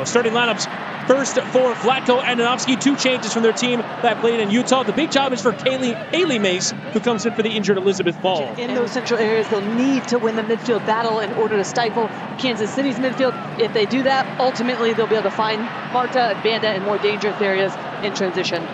Starting lineups, first for Vlatko and Anovsky, 2 changes from their team that played in Utah. The big job is for Haley Mace, who comes in for the injured Elizabeth Ball. In those central areas, they'll need to win the midfield battle in order to stifle Kansas City's midfield. If they do that, ultimately they'll be able to find Marta and Banda in more dangerous areas in transition.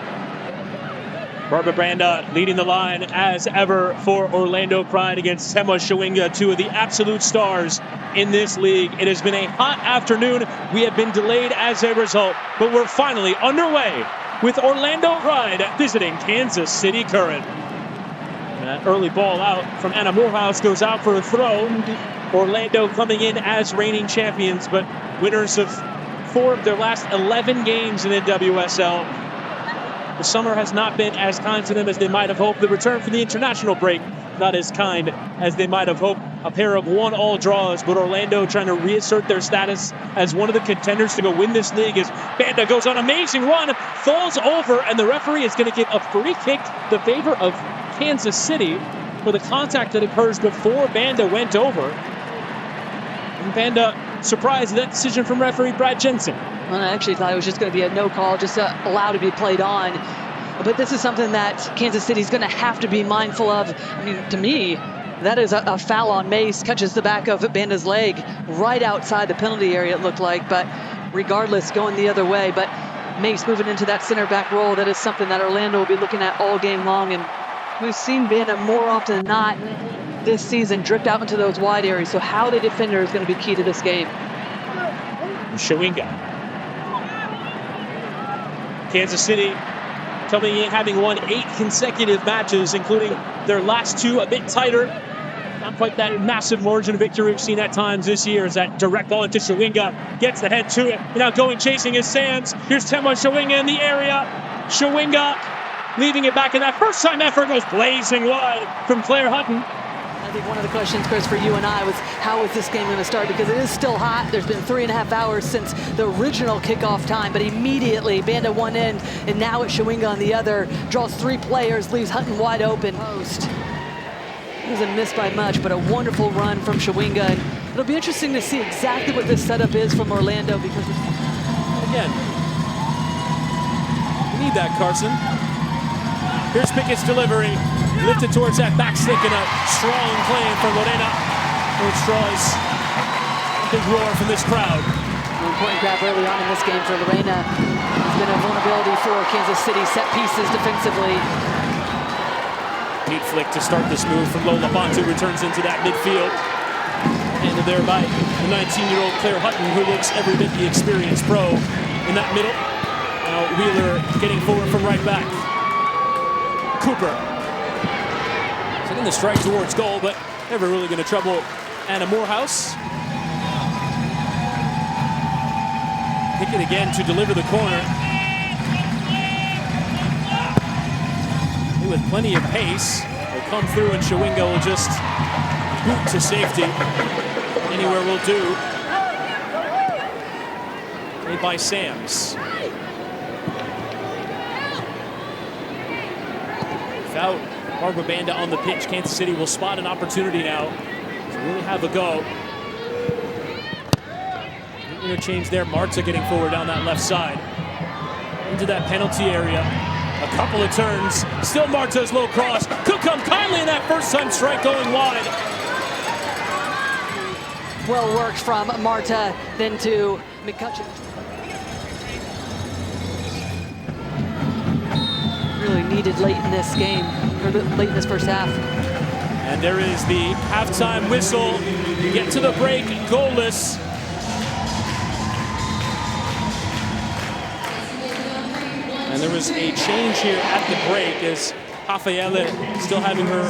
Barbara Branda leading the line as ever for Orlando Pride against Tema Shawinga, 2 of the absolute stars in this league. It has been a hot afternoon. We have been delayed as a result, but we're finally underway with Orlando Pride visiting Kansas City Current. And that early ball out from Anna Morehouse goes out for a throw. Orlando coming in as reigning champions, but winners of 4 of their last 11 games in the WSL. The summer has not been as kind to them as they might have hoped. The return from the international break, not as kind as they might have hoped. A pair of 1-1 draws, but Orlando trying to reassert their status as one of the contenders to go win this league as Banda goes on an amazing run, falls over, and the referee is going to give a free kick the favor of Kansas City for the contact that occurs before Banda went over. And Banda surprised at that decision from referee Brad Jensen. Well, I actually thought it was just going to be a no call, just allowed to be played on. But this is something that Kansas City is going to have to be mindful of. I mean, to me, that is a foul on Mace, catches the back of Banda's leg right outside the penalty area, it looked like. But regardless, going the other way. But Mace moving into that center back role, that is something that Orlando will be looking at all game long. And we've seen Banda more often than not this season drift out into those wide areas. So how they defend her is going to be key to this game. Shawinga. Kansas City coming in having won 8 consecutive matches, including their last 2 a bit tighter. Not quite that massive margin of victory we've seen at times this year as that direct ball into Shawinga gets the head to it. Now going chasing is Sands. Here's Tema Shawinga in the area. Shawinga leaving it back in that first time effort goes blazing wide from Claire Hutton. I think one of the questions, Chris, for you and I was how is this game going to start? Because it is still hot. There's been 3.5 hours since the original kickoff time, but immediately Banda one end, and now it's Shawinga on the other. Draws 3 players, leaves Hutton wide open. Post. Doesn't miss by much, but a wonderful run from Shawinga. And it'll be interesting to see exactly what this setup is from Orlando because again, we need that, Carson. Here's Pickett's delivery, lifted towards that back stick and a strong claim for Lorena, which draws a big roar from this crowd. An important grab early on in this game for Lorena. There's been a vulnerability for Kansas City set pieces defensively. Neat flick to start this move from Lola Bontu, returns into that midfield. Handled there by the 19-year-old Claire Hutton, who looks every bit the experienced pro in that middle. Now Wheeler getting forward from right back. Cooper setting the strike towards goal, but never really going to trouble Anna Morehouse. Pickett again to deliver the corner. With plenty of pace, will come through and Shawinga will just boot to safety. Anywhere will do. Made by Sams. Without Barbara Banda on the pitch, Kansas City will spot an opportunity now to really have a go. Interchange there, Marta getting forward down that left side. Into that penalty area. A couple of turns, still Marta's low cross. Could come kindly in that first time strike going wide. Well worked from Marta, then to McCutcheon. Really needed late in this game, or late in this first half. And there is the halftime whistle. You get to the break, goalless. And there was a change here at the break as Rafaela still having her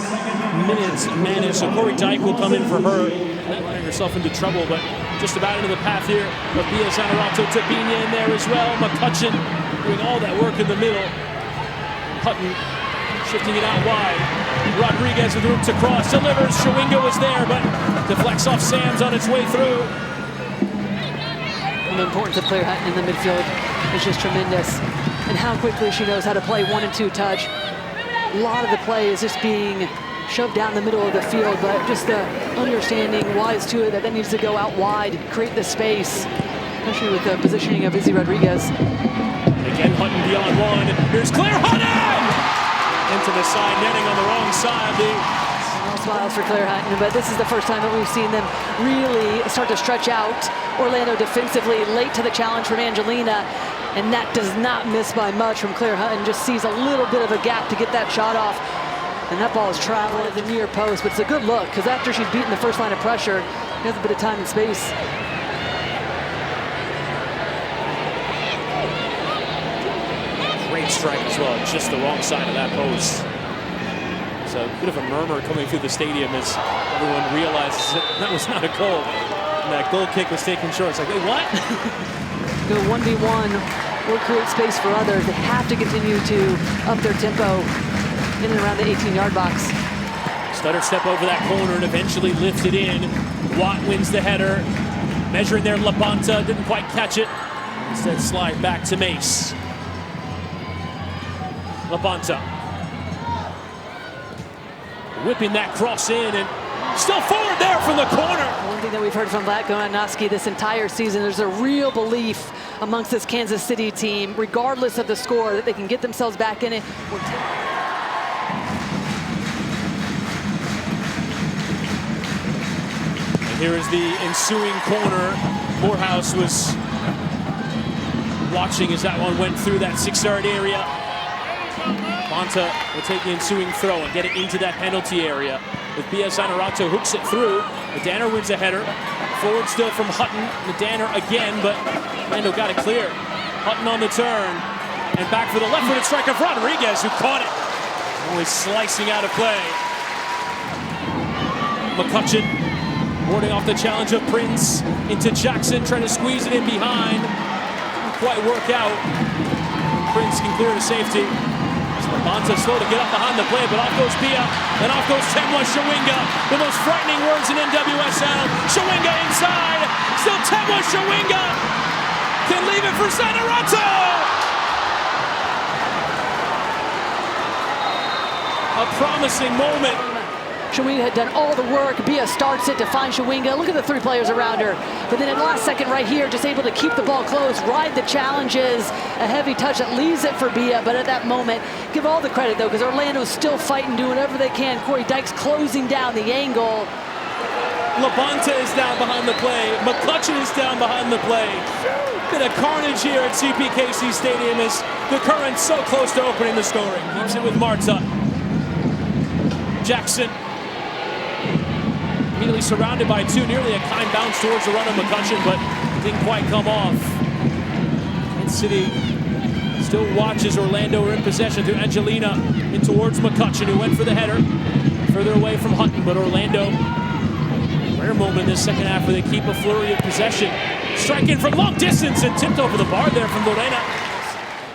minutes managed. So Corey Dyke will come in for her, running herself into trouble, but just about into the path here. Mabia Zanerato Tabina in there as well. McCutcheon doing all that work in the middle. Hutton shifting it out wide. Rodriguez with room to cross, delivers. Shawinga was there, but deflects off Sams on its way through. And the importance of Claire Hutton in the midfield is just tremendous. And how quickly she knows how to play 1 and 2 touch. A lot of the play is just being shoved down the middle of the field, but just the understanding wise to it that needs to go out wide, create the space. especially with the positioning of Izzy Rodriguez. Again, Hutton beyond one. Here's Claire Hutton! Into the side netting on the wrong side. All smiles for Claire Hutton, but this is the first time that we've seen them really start to stretch out Orlando defensively late to the challenge from Angelina. And that does not miss by much from Claire Hutton. Just sees a little bit of a gap to get that shot off. And that ball is traveling at the near post, but it's a good look because after she's beaten the first line of pressure, she has a bit of time and space. Great strike as well, just the wrong side of that post. So a bit of a murmur coming through the stadium as everyone realizes that was not a goal. And that goal kick was taken short. It's like, wait, what? Go 1v1, will create space for others. They have to continue to up their tempo in and around the 18-yard box. Stutter step over that corner and eventually lift it in. Watt wins the header. Measuring there, Labonta didn't quite catch it. Instead slide back to Mace. Labonta. Whipping that cross in and still forward there from the corner. One thing that we've heard from Vlatko Anowski this entire season, there's a real belief amongst this Kansas City team, regardless of the score, that they can get themselves back in it. And here is the ensuing corner. Morehouse was watching as that one went through that 6-yard area. Bonta will take the ensuing throw and get it into that penalty area. With Bia Zanerato hooks it through. Medaner wins a header. Forward still from Hutton. Medaner again, but Orlando got it clear. Hutton on the turn. And back for the left-footed strike of Rodriguez, who caught it. Always slicing out of play. McCutcheon warding off the challenge of Prince. Into Jackson, trying to squeeze it in behind. Didn't quite work out. Prince can clear to safety. Labonta slow to get up behind the play, but off goes Pia, and off goes Temwa Shawinga. The most frightening words in NWSL. Shawinga inside, still Temwa Shawinga can leave it for Zanerato. A promising moment. Shawinga had done all the work. Bia starts it to find Shawinga. Look at the three players around her. But then at the last second right here, just able to keep the ball close, ride the challenges. A heavy touch that leaves it for Bia, but at that moment, give all the credit though, because Orlando's still fighting, doing whatever they can. Corey Dykes closing down the angle. Labonta is down behind the play. McCutcheon is down behind the play. Bit of carnage here at CPKC Stadium as the Currents so close to opening the scoring. Keeps it with Marta. Jackson. Immediately surrounded by two, nearly a kind bounce towards the run of McCutcheon, but didn't quite come off. Kansas City still watches Orlando in possession through Angelina in towards McCutcheon, who went for the header. Further away from Hutton, but Orlando, rare moment in this second half where they keep a flurry of possession. Striking from long distance and tipped over the bar there from Lorena.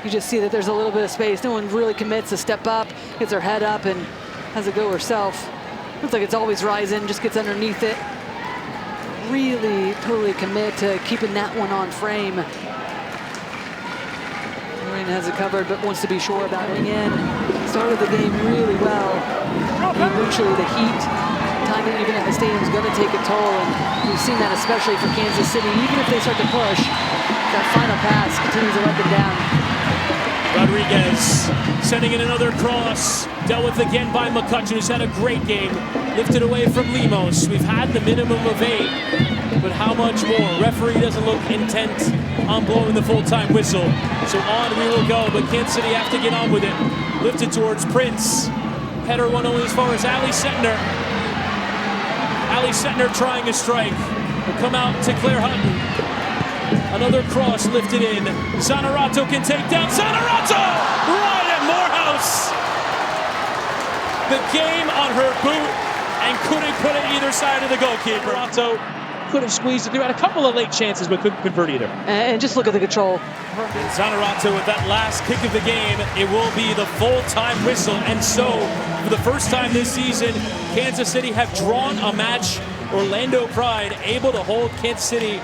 You just see that there's a little bit of space. No one really commits to step up, gets her head up, and has a go herself. Looks like it's always rising, just gets underneath it. Really, totally commit to keeping that one on frame. Lorena has it covered, but wants to be sure about it again. Started the game really well. Eventually the heat, timing even at the stadium is going to take a toll, and we've seen that especially for Kansas City. Even if they start to push, that final pass continues to let them down. Rodriguez sending in another cross, dealt with again by McCutcheon, who's had a great game, lifted away from Lemos. We've had the minimum of 8, but how much more? Referee doesn't look intent on blowing the full-time whistle, so on we will go, but Kansas City have to get on with it. Lifted towards Prince, header one only as far as Ali Setner. Ali Setner trying a strike, will come out to Claire Hutton. Another cross lifted in. Zanerato can take down. Zanerato! Right at Morehouse! The game on her boot and couldn't put it either side of the goalkeeper. Zanerato could have squeezed it through. Had a couple of late chances, but couldn't convert either. And just look at the control. Zanerato with that last kick of the game. It will be the full-time whistle. And so, for the first time this season, Kansas City have drawn a match. Orlando Pride able to hold Kansas City